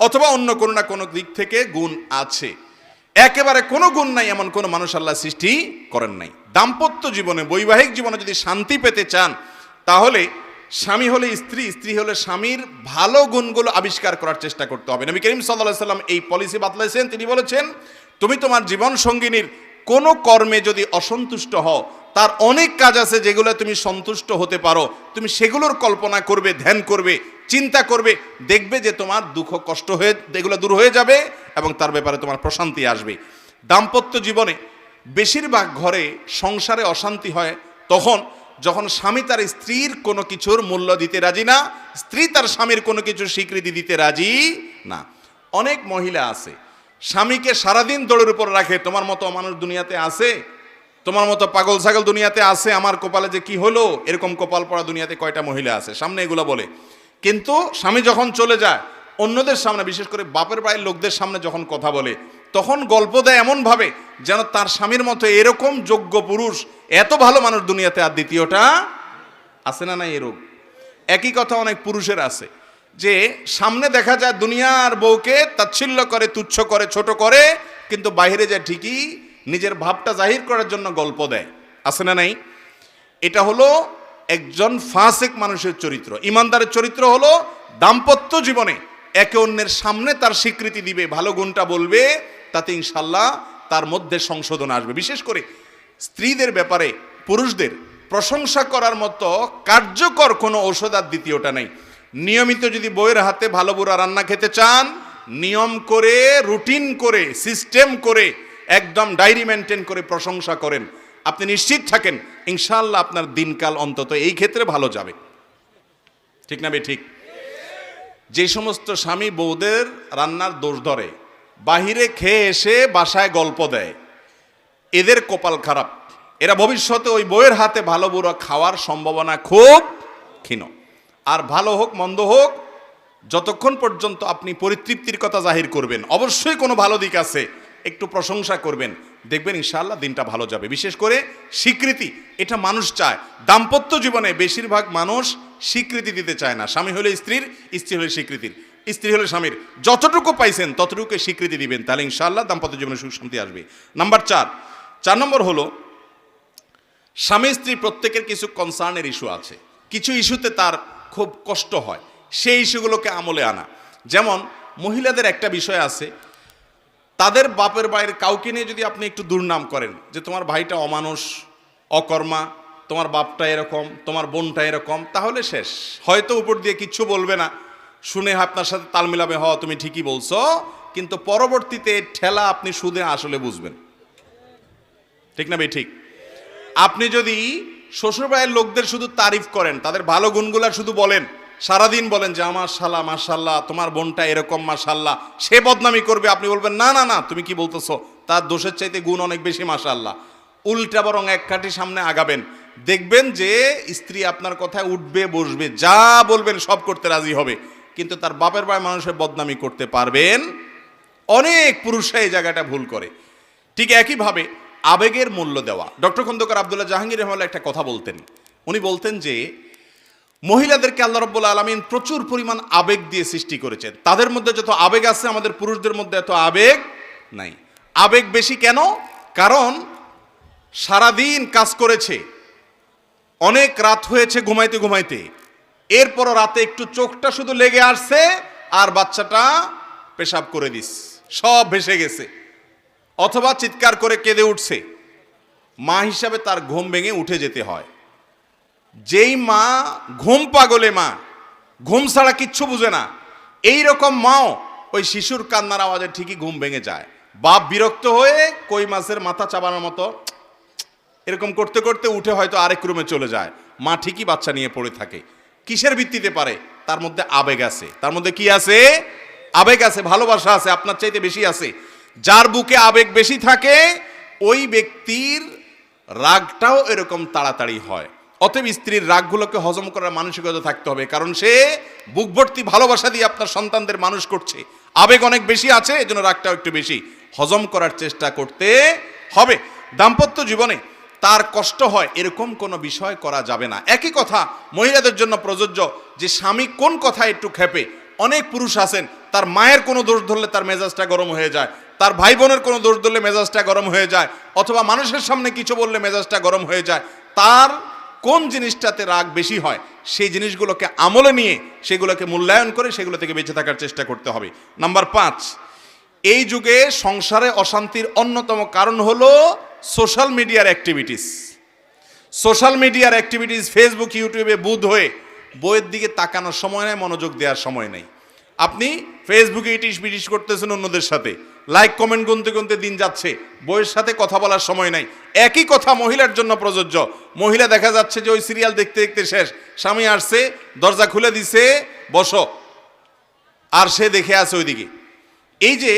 অথবা অন্য কোনো না কোনো দিক থেকে গুণ আছে। একেবারে কোনো গুণ নাই এমন কোনো মানুষ আল্লাহ সৃষ্টি করেন নাই। দাম্পত্য জীবনে, বৈবাহিক জীবনে যদি শান্তি পেতে চান, তাহলে স্বামী হলে স্ত্রী, স্ত্রী হলে স্বামীর ভালো গুণগুলো আবিষ্কার করার চেষ্টা করতে হবে। নবী করিম সাল্লাল্লাহু আলাইহি সাল্লাম এই পলিসি বাতলাইছেন। তিনি বলেছেন, তুমি তোমার জীবন সঙ্গিনীর কোনো কর্মে যদি অসন্তুষ্ট হও, তার অনেক কাজ আছে যেগুলো তুমি সন্তুষ্ট হতে পারো, তুমি সেগুলোর কল্পনা করবে, ধ্যান করবে, চিন্তা করবে, দেখবে যে তোমার দুঃখ কষ্ট হয়ে এগুলো দূর হয়ে যাবে এবং তার ব্যাপারে তোমার প্রশান্তি আসবে। দাম্পত্য জীবনে বেশিরভাগ ঘরে সংসারে অশান্তি হয় যখন স্বামী তার স্ত্রীর কোনো কিছুর মূল্য দিতে রাজি না, স্ত্রী তার স্বামীর কোনো কিছুর স্বীকৃতি দিতে রাজি না। অনেক মহিলা আছে স্বামীকে সারাদিন দৌড়ের উপর রাখে, তোমার মতো মানুষ দুনিয়াতে আছে, তোমার মতো পাগল ছাগল দুনিয়াতে আছে, আমার কপালে যে কি হলো, এরকম কপাল পড়া দুনিয়াতে কয়টা মহিলা আছে, সামনে এগুলো বলে। কিন্তু স্বামী যখন চলে যায় অন্যদের সামনে, বিশেষ করে বাপের বাড়ির লোকদের সামনে যখন কথা বলে, তখন গল্প দেয় এমন ভাবে যেন তার স্বামীর মতো এরকম যোগ্য পুরুষ, এত ভালো মানুষ দুনিয়াতে আর দ্বিতীয়টা আছে না। নাই এরকম একই কথা অনেক পুরুষের আছে, যে সামনে দেখা যায় দুনিয়ার বউকে তাচ্ছিল্য করে, তুচ্ছ করে, ছোট করে, কিন্তু বাইরে যায় ঠিকই নিজের ভাবটা জাহির করার জন্য গল্প দেয়। আছে না নাই? এটা হলো একজন ফাসিক মানুষের চরিত্র। ইমানদারের চরিত্র হলো দাম্পত্য জীবনে একে অন্যের সামনে তার স্বীকৃতি দিবে, ভালো গুণটা বলবে, তাতে ইনশাল্লাহ তার মধ্যে সংশোধন আসবে। বিশেষ করে স্ত্রীদের ব্যাপারে পুরুষদের প্রশংসা করার মতো কার্যকর কোনো ঔষধ আর দ্বিতীয়টা নেই। নিয়মিত যদি বউয়ের হাতে ভালো বুড়া রান্না খেতে চান, নিয়ম করে, রুটিন করে, সিস্টেম করে, একদম ডায়েরি মেনটেন করে প্রশংসা করেন, আপনি নিশ্চিত থাকেন ইনশাআল্লাহ আপনার দিনকাল অন্তত এই ক্ষেত্রে ভালো যাবে। ঠিক না বে ঠিক? যে সমস্ত স্বামী বউদের রান্নার দোষ ধরে, বাহিরে খেয়ে এসে বাসায় গল্প দেয়, এদের কপাল খারাপ। এরা ভবিষ্যতে ওই বউয়ের হাতে ভালো বুড়ো খাওয়ার সম্ভাবনা খুব ক্ষীণ। আর ভালো হোক মন্দ হোক, যতক্ষণ পর্যন্ত আপনি পরিতৃপ্তির কথা জাহির করবেন, অবশ্যই কোনো ভালো দিক আছে, একটু প্রশংসা করবেন, দেখবেন ইনশাআল্লাহ দিনটা ভালো যাবে। বিশেষ করে স্বীকৃতি, এটা মানুষ চায়। দাম্পত্য জীবনে বেশিরভাগ মানুষ স্বীকৃতি দিতে চায় না। স্বামী হলে স্ত্রীর, স্ত্রী হলে স্বীকৃতির, স্ত্রী হলে স্বামীর। যতটুকু পাইছেন ততটুকু স্বীকৃতি দিবেন, তাহলে ইনশাআল্লাহ দাম্পত্য জীবনে সুখ শান্তি আসবে। নাম্বার 4 নম্বর হলো, স্বামী স্ত্রী প্রত্যেকের কিছু কনসার্নের ইস্যু আছে, কিছু ইস্যুতে তার খুব কষ্ট হয়, সেই ইস্যুগুলোকে আমলে আনা। যেমন মহিলাদের একটা বিষয় আছে, তাদের বাপের বাড়ির কাউকে নিয়ে যদি আপনি একটু দুর্নাম করেন, যে তোমার ভাইটা অমানুষ, অকর্মা, তোমার বাপটা এরকম, তোমার বোনটা এরকম, তাহলে শেষ। হয়তো উপর দিয়ে কিচ্ছু বলবে না, শুনে আপনার সাথে তাল মিলাবে, হওয়া তুমি ঠিকই বলছো, কিন্তু পরবর্তীতে ঠেলা আপনি সুদে আসলে বুঝবেন। ঠিক না ভাই ঠিক? আপনি যদি শ্বশুরবাড়ির লোকদের শুধু তারিফ করেন, তাদের ভালো গুণগুলা শুধু বলেন, সারাদিন বলেন যে আমার শালা মাশাল্লাহ, তোমার বোনটা এরকম মাশাল্লাহ, সে বদনামি করবে, আপনি বলবেন না না না তুমি কি বলতেছো, তার দোষের চাইতে গুণ অনেক বেশি মাশাল্লাহ। উল্টা বরং এক কাঠি সামনে আগাবেন, দেখবেন যে স্ত্রী আপনার কথায় উঠবে বসবে, যা বলবেন সব করতে রাজি হবে, কিন্তু তার বাপের বাড়ির মানুষের বদনামি করতে পারবেন। অনেক পুরুষরা এই জায়গাটা ভুল করে। ঠিক একইভাবে আবেগের মূল্য দেওয়া। ডক্টর খন্দকার আব্দুল্লাহ জাহাঙ্গীর রহমাল্লাহ একটা কথা বলতেন, উনি বলতেন যে মহিলাদেরকে আল্লাহ রাব্বুল আলামিন প্রচুর পরিমাণ আবেগ দিয়ে সৃষ্টি করেছেন। তাদের মধ্যে যত আবেগ আছে আমাদের পুরুষদের মধ্যে এত আবেগ নাই। আবেগ বেশি কেন? কারণ সারাদিন কাজ করেছে, অনেক রাত হয়েছে ঘুমাইতে ঘুমাইতে, এরপরও রাতে একটু চোখটা শুধু লেগে আসছে আর বাচ্চাটা পেশাব করে দিস, সব ভেসে গেছে, অথবা চিৎকার করে কেঁদে উঠছে, মা হিসাবে তার ঘুম ভেঙে উঠে যেতে হয়। যেই মা ঘুম পাগলে মা, ঘুম ছাড়া কিচ্ছু বুঝে না, এই রকম মাও ওই শিশুর কান্নার আওয়াজে ঠিকই ঘুম ভেঙে যায়। বাপ বিরক্ত হয়ে কই মাছের মাথা চাবানোর মতো এরকম করতে করতে উঠে হয়তো আরেক রুমে চলে যায়, মা ঠিকই বাচ্চা নিয়ে পড়ে থাকে। কিসের ভিত্তিতে পারে? তার মধ্যে আবেগ আছে। তার মধ্যে কি আছে? আবেগ আছে, ভালোবাসা আছে, আপনার চাইতে বেশি আছে। যার বুকে আবেগ বেশি থাকে ওই ব্যক্তির রাগটাও এরকম তাড়াতাড়ি হয়। অতএব স্ত্রীর রাগগুলোকে হজম করার মানসিকতা থাকতে হবে, কারণ সে বুক ভর্তি ভালোবাসা দিয়ে আপনার সন্তানদের মানুষ করছে। আবেগ অনেক বেশি আছে, এজন্য রাগটাও একটু বেশি। হজম করার চেষ্টা করতে হবে। দাম্পত্য জীবনে তার কষ্ট হয় এরকম কোনো বিষয় করা যাবে না। একই কথা মহিলাদের জন্য প্রযোজ্য, যে স্বামী কোন কথা একটু খেপে। অনেক পুরুষ আছেন তার মায়ের কোনো দোষ ধরলে তার মেজাজটা গরম হয়ে যায়, তার ভাই বোনের কোনো দোষ ধরলে মেজাজটা গরম হয়ে যায়, অথবা মানুষের সামনে কিছু বললে মেজাজটা গরম হয়ে যায়। তার কোন জিনিসটাতে রাগ বেশি হয় সেই জিনিসগুলোকে আমলে নিয়ে সেগুলোকে মূল্যায়ন করে সেগুলো থেকে বেঁচে থাকার চেষ্টা করতে হবে। নাম্বার 5, এই যুগে সংসারে অশান্তির অন্যতম কারণ হলো সোশ্যাল মিডিয়ার অ্যাক্টিভিটিস। সোশ্যাল মিডিয়ার অ্যাক্টিভিটিস, ফেসবুক ইউটিউবে বুঁদ হয়ে বইয়ের দিকে তাকানোর সময় নেই, মনোযোগ দেওয়ার সময় নেই। আপনি ফেসবুকে ইটিস বিটিস করতেছেন অন্যদের সাথে, লাইক কমেন্ট গুনতে গুনতে দিন যাচ্ছে, বইয়ের সাথে কথা বলার সময় নাই। একই কথা মহিলার জন্য প্রযোজ্য। মহিলা দেখা যাচ্ছে যে ওই সিরিয়াল দেখতে দেখতে শেষ, স্বামী আসছে, দরজা খুলে দিছে, বসো, আর সে দেখে আছে ওইদিকে। এই যে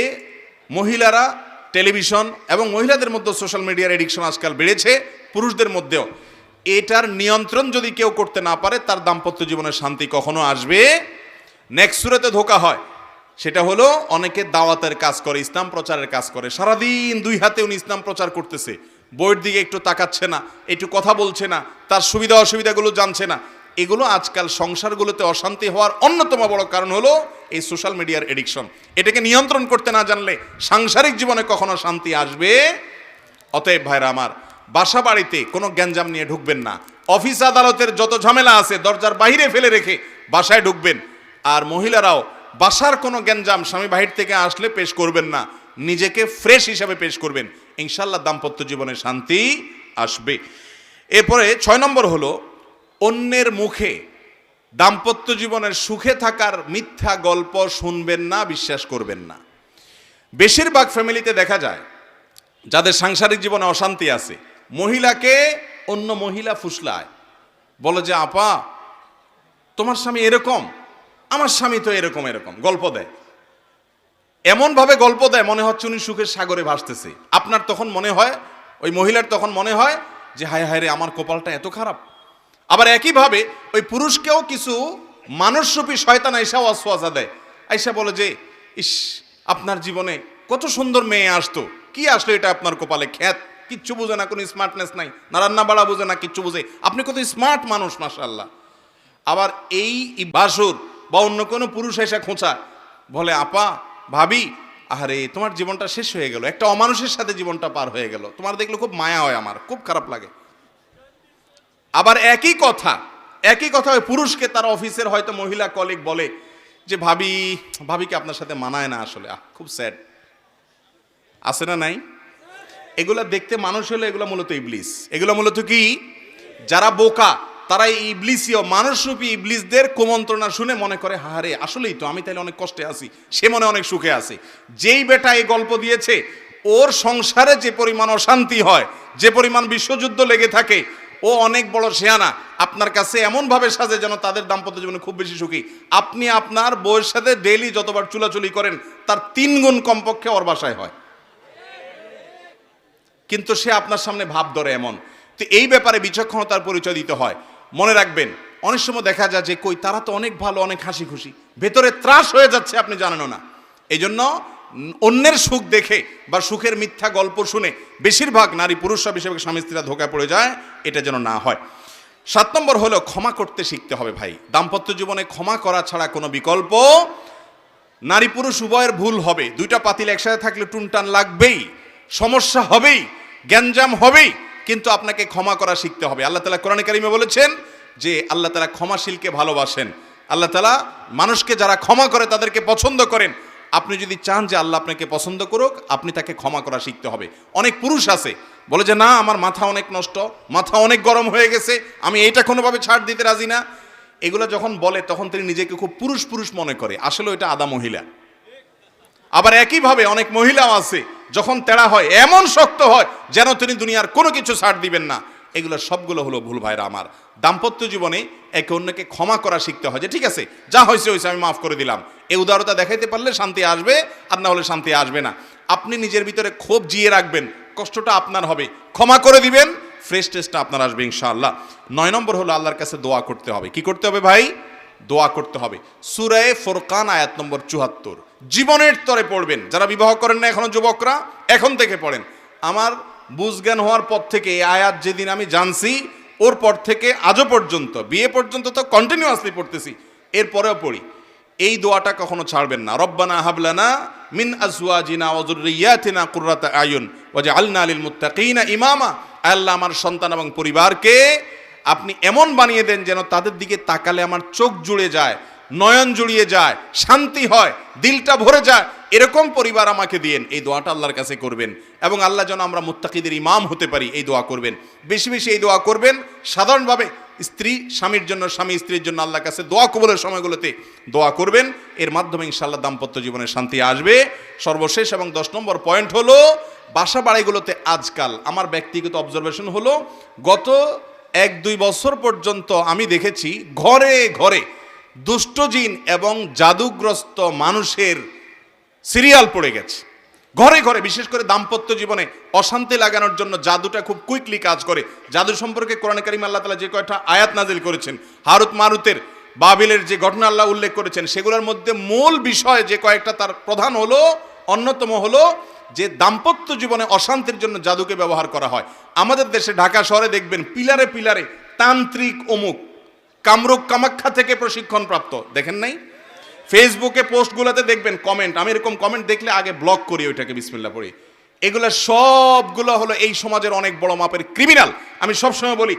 মহিলারা টেলিভিশন এবং মহিলাদের মধ্যে সোশ্যাল মিডিয়ার এডিকশন আজকাল বেড়েছে, পুরুষদের মধ্যেও। এটার নিয়ন্ত্রণ যদি কেউ করতে না পারে তার দাম্পত্য জীবনের শান্তি কখনো আসবে। নেক্সট সুরাতে ধোকা হয়, সেটা হলো অনেকে দাওয়াতের কাজ করে, ইসলাম প্রচারের কাজ করে, সারাদিন দুই হাতে উনি ইসলাম প্রচার করতেছে, বইয়ের দিকে একটু তাকাচ্ছে না, একটু কথা বলছে না, তার সুবিধা অসুবিধাগুলো জানছে না। এগুলো আজকাল সংসারগুলোতে অশান্তি হওয়ার অন্যতম বড় কারণ হলো এই সোশ্যাল মিডিয়ার এডিকশন। এটাকে নিয়ন্ত্রণ করতে না জানলে সাংসারিক জীবনে কখনো শান্তি আসবে। অতএব ভাইরা আমার, বাসা বাড়িতে কোনো গ্যাঞ্জাম নিয়ে ঢুকবেন না। অফিস আদালতের যত ঝামেলা আছে দরজার বাইরে ফেলে রেখে বাসায় ঢুকবেন। আর মহিলারাও বাসার কোনো গ্যাঞ্জাম স্বামী বাহির থেকে আসলে পেশ করবেন না, নিজেকে ফ্রেশ হিসাবে পেশ করবেন। ইনশাল্লাহ দাম্পত্য জীবনে শান্তি আসবে। এরপরে 6 নম্বর হলো, অন্যের মুখে দাম্পত্য জীবনের সুখে থাকার মিথ্যা গল্প শুনবেন না, বিশ্বাস করবেন না। বেশিরভাগ ফ্যামিলিতে দেখা যায় যাদের সাংসারিক জীবনে অশান্তি আছে, মহিলাকে অন্য মহিলা ফুসলায়, বলে যে আপা তোমার স্বামী এরকম, আমার স্বামী তো এরকম এরকম, গল্প দেয়। এমনভাবে গল্প দেয় মনে হচ্ছে উনি সুখের সাগরে ভাসতেছে। আপনার তখন মনে হয়, ওই মহিলার তখন মনে হয় যে হায় হায় রে, আমার কপালটা এত খারাপ। আবার একইভাবে ওই পুরুষকেও কিছু মানুষরূপী শয়তান আইসা ওয়াসওয়াসা দেয়, আইসা বলে যে ইস, আপনার জীবনে কত সুন্দর মেয়ে আসতো, কি আসলো এটা আপনার কপালে, খ্যাত, কিচ্ছু বুঝে না, কোনো স্মার্টনেস নাই, না রান্না বাড়া বুঝে না, কিচ্ছু বুঝে, আপনি কত স্মার্ট মানুষ মাশাআল্লাহ। আবার এই বাসুর বা অন্য কোনো পুরুষ এসে খোঁচা, বলে আপা ভাবি আরে তোমার জীবনটা শেষ হয়ে গেল, একটা অমানুষের সাথে জীবনটা পার হয়ে গেল, তোমার দেখলে খুব মায়া হয়, আমার খুব খারাপ লাগে। আবার একই কথা ওই পুরুষকে তার অফিসের হয়তো মহিলা কলিগ বলে যে ভাবিকে আপনার সাথে মানায় না, আসলে খুব স্যাড। আছে না নাই? এগুলা দেখতে মানুষ হলে এগুলো মূলত ইবলিস। এগুলো মূলত কি? যারা বোকা তারা এই ইবলিসীয় মানুষরূপী ইবলিসদের কুমন্ত্রণা শুনে মনে করে হারে আসলেই তো, আমি তাহলে অনেক কষ্টে আছি, সে মনে অনেক সুখে আছে। যেই বেটা এই গল্প দিয়েছে, ওর সংসারে যে পরিমাণ অশান্তি হয়, যে পরিমাণ বিশ্বযুদ্ধ লেগে থাকে, ও অনেক বড় শেয়ানা। আপনার কাছে এমনভাবে সাজে যেন তাদের দাম্পত্য জীবনে খুব বেশি সুখী। আপনি আপনার বউয়ের সাথে ডেইলি যতবার চুলাচুলি করেন তার 3 গুণ কমপক্ষে ওর বাসায় হয়, কিন্তু সে আপনার সামনে ভাব ধরে এমন। তো এই ব্যাপারে বিচক্ষণতার পরিচয় দিতে হয়। মনে রাখবেন, অনেক সময় দেখা যায় যে কই তারা তো অনেক ভালো, অনেক হাসি খুশি, ভেতরে ত্রাস হয়ে যাচ্ছে, আপনি জানেনও না। এই জন্য অন্যের সুখ দেখে বা সুখের মিথ্যা গল্প শুনে বেশিরভাগ নারী পুরুষরা, বেশিরভাগ স্বামী স্ত্রীরা ধোকায় পড়ে যায়, এটা যেন না হয়। 7 নম্বর হলো ক্ষমা করতে শিখতে হবে ভাই। দাম্পত্য জীবনে ক্ষমা করা ছাড়া কোনো বিকল্প, নারী পুরুষ উভয়ের ভুল হবে, 2টা পাতিল একসাথে থাকলে টুনটান লাগবেই, সমস্যা হবেই, গ্যাঞ্জাম হবেই, কিন্তু আপনাকে ক্ষমা করা শিখতে হবে। আল্লাহ তাআলা কোরআনে কারিমে বলেছেন যে আল্লাহ তাআলা ক্ষমাশীলকে ভালোবাসেন। আল্লাহ তাআলা মানুষকে যারা ক্ষমা করে তাদেরকে পছন্দ করেন। আপনি যদি চান যে আল্লাহ আপনাকে পছন্দ করুক, আপনি তাকে ক্ষমা করা শিখতে হবে। অনেক পুরুষ আছে বলে যে না, আমার মাথা অনেক নষ্ট, মাথা অনেক গরম হয়ে গেছে, আমি এটা কোনোভাবে ছাড় দিতে রাজি না। এগুলো যখন বলে তখন তিনি নিজেকে খুব পুরুষ পুরুষ মনে করে, আসলে এটা আদা মহিলা। আবার একইভাবে অনেক মহিলাও আছে যখন তেড়া হয় এমন শক্ত হয় যেন তিনি দুনিয়ার কোনো কিছু ছাড় দিবেন না। এগুলো সবগুলো হলো ভুল ভাইরা আমার। দাম্পত্য জীবনে একে অন্যকে ক্ষমা করা শিখতে হয়, যে ঠিক আছে যা হয়েছে হয়েছে, আমি মাফ করে দিলাম। এই উদারতা দেখাইতে পারলে শান্তি আসবে, আর না হলে শান্তি আসবে না। আপনি নিজের ভিতরে ক্ষোভ জিয়ে রাখবেন, কষ্টটা আপনার হবে, ক্ষমা করে দিবেন, ফ্রেশ টেস্টটা আপনার আসবে ইনশাআল্লাহ। 9 নম্বর হলো আল্লাহর কাছে দোয়া করতে হবে। কি করতে হবে ভাই? দোয়া করতে হবে। সূরা ফুরকান আয়াত নম্বর 74 জীবনের তরে পড়বেন। যারা বিবাহ করেন না এখনো, যুবকরা এখন থেকে পড়েন। আমার বুঝজ্ঞান হওয়ার পর থেকে এই আয়াত যেদিন আমি জানছি, ওর পর থেকে আজও পর্যন্ত, বিয়ে পর্যন্ত তো কন্টিনিউয়াসলি পড়তেছি, এরপরেও পড়ি। এই দোয়াটা কখনো ছাড়বেন না। রব্বানা হাবলানা মিন আজওয়াজিনা ওয়া যুররিয়াতিনা কুররাতা আয়ুন ওয়াজআলনা লিল মুত্তাকিনা ইমামা। আল্লাহ, আমার সন্তান এবং পরিবারকে আপনি এমন বানিয়ে দেন যেন তাদের দিকে তাকালে আমার চোখ জুড়ে যায়, নয়ন জুড়িয়ে যায়, শান্তি হয়, দিলটা ভরে যায়, এরকম পরিবার আমাকে দিয়েন। এই দোয়াটা আল্লাহর কাছে করবেন। এবং আল্লাহ যেন আমরা মুত্তাকিদের ইমাম হতে পারি, এই দোয়া করবেন। বেশি বেশি এই দোয়া করবেন। সাধারণভাবে স্ত্রী স্বামীর জন্য, স্বামী স্ত্রীর জন্য আল্লাহর কাছে দোয়া কবুলের সময়গুলোতে দোয়া করবেন। এর মাধ্যমে ইনশাআল্লাহ দাম্পত্য জীবনে শান্তি আসবে। সর্বশেষ এবং 10 নম্বর পয়েন্ট হলো, বাসা বাড়িগুলোতে আজকাল আমার ব্যক্তিগত অবজারভেশন হলো, গত 1-2 বছর পর্যন্ত আমি দেখেছি ঘরে ঘরে দুষ্ট জিন এবং জাদুগ্রস্ত মানুষের সিরিয়াল পড়ে গেছে। ঘরে ঘরে, বিশেষ করে দাম্পত্য জীবনে অশান্তি লাগানোর জন্য জাদুটা খুব কুইকলি কাজ করে। জাদু সম্পর্কে কোরআনে কারিমে আল্লাহ তাআলা যে কয়টা আয়াত নাজিল করেছেন, হারুত মারুতের, বাবিলের যে ঘটনা আল্লাহ উল্লেখ করেছেন, সেগুলোর মধ্যে মূল বিষয় যে কয়েকটা, তার প্রধান হলো, অন্যতম হলো যে দাম্পত্য জীবনে অশান্তির জন্য জাদুকে ব্যবহার করা হয়। আমাদের দেশে ঢাকা শহরে দেখবেন পিলারে পিলারে তান্ত্রিক অমুক, কামরূপ কামাখ্যা থেকে প্রশিক্ষণ প্রাপ্ত, দেখেন নাই? ফেসবুকে পোস্টগুলোতে দেখবেন কমেন্ট, আমি এরকম কমেন্ট দেখলে আগে ব্লক করি, ওইটাকে বিসমিল্লাহ পড়ি। এগুলো সবগুলো হলো এই সমাজের অনেক বড় মাপের ক্রিমিনাল। আমি সবসময় বলি,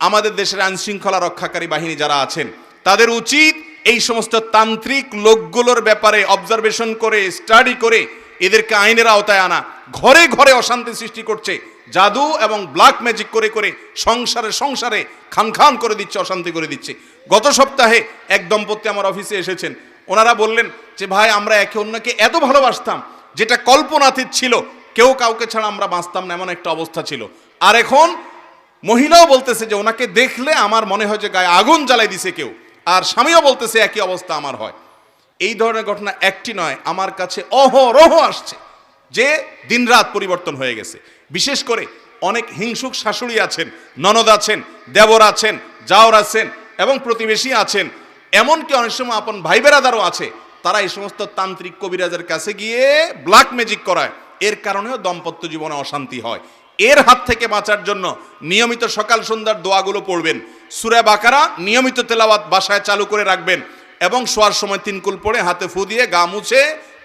আমাদের দেশের আইন শৃঙ্খলা রক্ষাকারী বাহিনী যারা আছেন, তাদের উচিত এই সমস্ত তান্ত্রিক লোকগুলোর ব্যাপারে অবজারভেশন করে, স্টাডি করে এদেরকে আইনের আওতায় আনা। ঘরে ঘরে অশান্তি সৃষ্টি করছে, জাদু এবং ব্ল্যাক ম্যাজিক করে করে সংসারে সংসারে খান খান করে দিচ্ছে, অশান্তি করে দিচ্ছে। গত সপ্তাহে এক দম্পতি আমার অফিসে এসেছেন। ওনারা বললেন যে ভাই, আমরা একে অন্যকে এত ভালোবাসতাম, যেটা কল্পনাতীত ছিল, কেউ কাউকে ছাড়া আমরা বাঁচতাম না, এমন একটা অবস্থা ছিল। আর এখন মহিলাও বলতেছে যে ওনাকে দেখলে আমার মনে হয় যে গায়ে আগুন জ্বালাই দিছে কেউ, আর স্বামীও বলতেছে একই অবস্থা আমার হয়। এই ধরনের ঘটনা একটি নয়, আমার কাছে অহরহ আসছে যে দিনরাত পরিবর্তন হয়ে গেছে। বিশেষ করে অনেক হিংসুক শাশুড়ি আছেন, ননদ আছেন, দেবর আছেন, জাওর আছেন এবং প্রতিবেশী আছেন, এমনকি অনেক সময় আপন ভাই বেরাদারও আছে। তারা এই সমস্ত তান্ত্রিক কবিরাজের কাছে গিয়ে ব্ল্যাক ম্যাজিক করায়। এর কারণেও দাম্পত্য জীবনে অশান্তি হয়। এর হাত থেকে বাঁচার জন্য নিয়মিত সকাল সন্ধ্যার দোয়াগুলো পড়বেন। সূরা বাকারা নিয়মিত তেলাওয়াত বাসায় চালু করে রাখবেন এবং শোয়ার সময় 3 কুল পড়ে হাতে ফু দিয়ে গা মুছে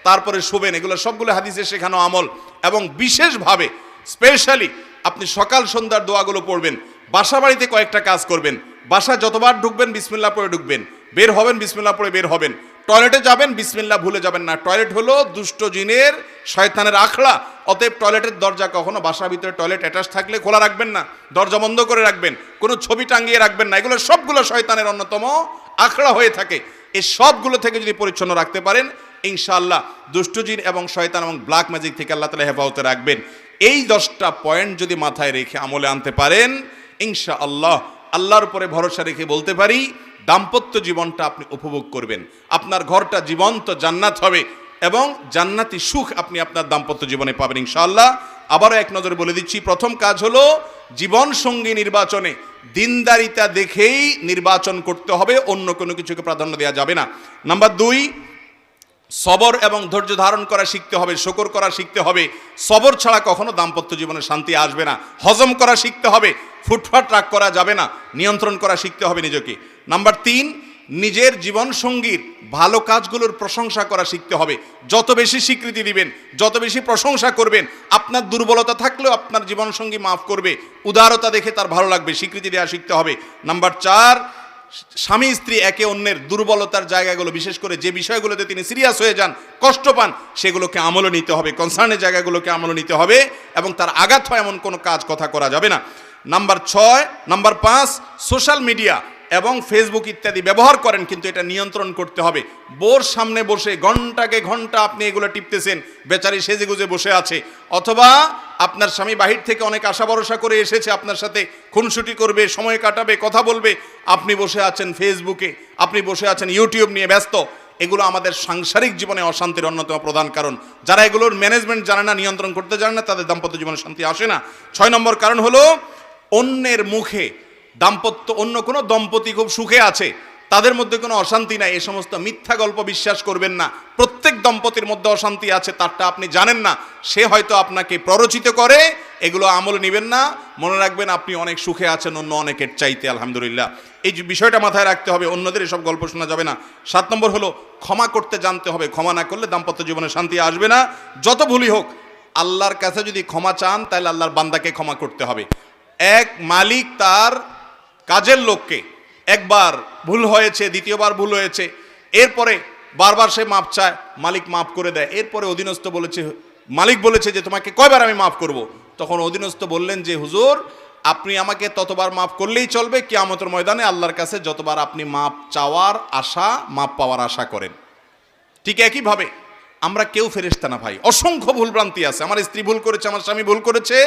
তারপরে শোবেন। এগুলো সবগুলো হাদিসে শেখানো আমল। এবং বিশেষভাবে স্পেশালি আপনি সকাল সন্ধ্যার দোয়াগুলো পড়বেন। বাসা বাড়িতে কয়েকটা কাজ করবেন। বাসায় যতবার ঢুকবেন বিসমিল্লাহ পড়ে ঢুকবেন, বের হবেন বিসমিল্লাহ পড়ে বের হবেন। টয়লেটে যাবেন বিসমিল্লাহ ভুলে যাবেন না। টয়লেট হলো দুষ্ট জিনের, শয়তানের আখড়া। অতএব টয়লেটের দরজা কখনো, বাসার ভিতরে টয়লেট অ্যাটাচ থাকলে খোলা রাখবেন না, দরজা বন্ধ করে রাখবেন, কোনো ছবি টাঙিয়ে রাখবেন না। এগুলো সবগুলো শয়তানের অন্যতম আখড়া হয়ে থাকে। এই সবগুলো থেকে যদি পরিচ্ছন্ন রাখতে পারেন, ইনশাআল্লাহ দুষ্ট জিন এবং শয়তান এবং ব্ল্যাক ম্যাজিক থেকে আল্লাহ তাআলা হেফাজতে রাখবেন। এই 10টা পয়েন্ট যদি মাথায় রেখে আমলে আনতে পারেন, ইনশাআল্লাহ আল্লাহর উপরে ভরসা রেখে বলতে পারি, দাম্পত্য জীবনটা আপনি উপভোগ করবেন। আপনার ঘরটা জীবন্ত জান্নাত হবে এবং জান্নাতি সুখ আপনি আপনার দাম্পত্য জীবনে পাবেন ইনশাআল্লাহ। আবারও এক নজরে বলে দিচ্ছি, প্রথম কাজ হলো জীবন সঙ্গী নির্বাচনে দিনদারিতা দেখেই নির্বাচন করতে হবে, অন্য কোনো কিছুকে প্রাধান্য দেওয়া যাবে না। নাম্বার 2, সবর এবং ধৈর্য ধারণ করা শিখতে হবে, শুকর করা শিখতে হবে। সবর ছাড়া কখনো দাম্পত্য জীবনে শান্তি আসবে না। হজম করা শিখতে হবে, ফুটফাট রাগ করা যাবে না, নিয়ন্ত্রণ করা শিখতে হবে নিজেকে। নাম্বার 3, নিজের জীবন সঙ্গীর ভালো কাজগুলোর প্রশংসা করা শিখতে হবে। যত বেশি স্বীকৃতি দিবেন, যত বেশি প্রশংসা করবেন, আপনার দুর্বলতা থাকলেও আপনার জীবন সঙ্গী মাফ করবে। উদারতা দেখে তার ভালো লাগবে, স্বীকৃতি দেওয়া শিখতে হবে। নাম্বার 4, স্বামী স্ত্রী একে অন্যের দুর্বলতার জায়গাগুলো, বিশেষ করে যে বিষয়গুলোতে তিনি সিরিয়াস হয়ে যান, কষ্ট পান, সেগুলোকে আমলে নিতে হবে, কনসার্নের জায়গাগুলোকে আমলে নিতে হবে, এবং তার আঘাত হয় এমন কোনো কাজ কথা করা যাবে না। নাম্বার 5, সোশ্যাল মিডিয়া এবং ফেসবুক ইত্যাদি ব্যবহার করেন, কিন্তু এটা নিয়ন্ত্রণ করতে হবে। বোর সামনে বসে ঘন্টাকে ঘন্টা আপনি এগুলো টিপতেছেন, বেচারি সেজেগুজে বসে আছে, অথবা আপনার স্বামী বাহির থেকে অনেক আশা ভরসা করে এসেছে, আপনার সাথে খুনসুটি করবে, সময় কাটাবে, কথা বলবে, আপনি বসে আছেন ফেসবুকে, আপনি বসে আছেন ইউটিউব নিয়ে ব্যস্ত। এগুলো আমাদের সাংসারিক জীবনে অশান্তির অন্যতম প্রধান কারণ। যারা এগুলোর ম্যানেজমেন্ট জানে না, নিয়ন্ত্রণ করতে জানে না, তাদের দাম্পত্য জীবনে শান্তি আসে না। 6 নম্বর কারণ হলো অন্যের মুখে অন্য কোনো দম্পতি খুব সুখে আছে, তাদের মধ্যে কোনো অশান্তি নাই, এ সমস্ত মিথ্যা গল্প বিশ্বাস করবেন না। প্রত্যেক দম্পতির মধ্যে অশান্তি আছে, তারটা আপনি জানেন না, সে হয়তো আপনাকে প্ররোচিত করে, এগুলো আমলে নেবেন না। মনে রাখবেন আপনি অনেক সুখে আছেন অন্য অনেকের চাইতে, আলহামদুলিল্লাহ। এই যে বিষয়টা মাথায় রাখতে হবে, অন্যদের এসব গল্প শোনা যাবে না। 7 নম্বর হলো ক্ষমা করতে জানতে হবে। ক্ষমা না করলে দাম্পত্য জীবনে শান্তি আসবে না। যত ভুলই হোক, আল্লাহর কাছে যদি ক্ষমা চান, তাহলে আল্লাহর বান্দাকে ক্ষমা করতে হবে। এক মালিক তার কাজের লোককে, একবার ভুল হয়েছে, দ্বিতীয়বার ভুল হয়েছে, এরপরে বারবার সে মাপ চায়, মালিক মাফ করে দেয়। এরপরে অধীনস্থ মালিক বলেছে যে তোমাকে কয়বার আমি মাফ করব? তখন অধীনস্থ বললেন যে হুজুর, আপনি আমাকে ততবার মাফ করলেই চলবে, কিয়ামতের ময়দানে আল্লাহর কাছে যতবার আপনি মাপ পাওয়ার আশা করেন। ঠিক একইভাবে আমরা কেউ ফেরেশতা না ভাই, অসংখ্য ভুলভ্রান্তি আছে। আমার স্ত্রী ভুল করেছে, আমার স্বামী ভুল করেছে,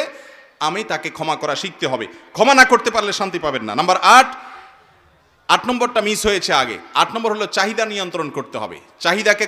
আমি তাকে ক্ষমা করা শিখতে হবে। ক্ষমা না করতে পারলে শান্তি পাবেন না। নাম্বার 8 নম্বরটা মিস হয়েছে আগে। 8 নম্বর হলো চাহিদা নিয়ন্ত্রণ করতে হবে। চাহিদাকে